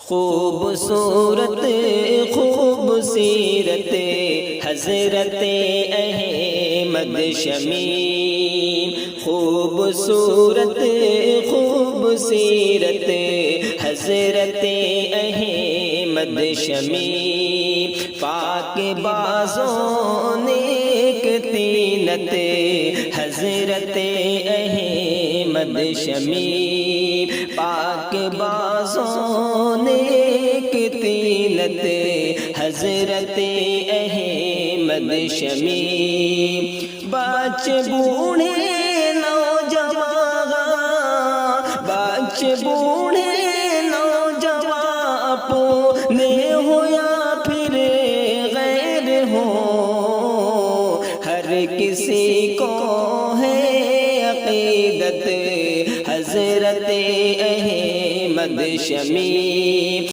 خوبصورت خوبصیرت حضرت احمد شمیم، خوبصورت خوبصیرت حضرت احمد شمیم، پاک بازوں نیک طینت حضرت احمد شمیم، پاک بازوں نیک طینت حضرت احمد شمیم، بچے بوڑھے نوجوان، بچے بوڑھے نوجوان، اپنے ہو یا پھر غیر ہو، ہر کسی کو ہے عقیدت حضرت احمد شمیم۔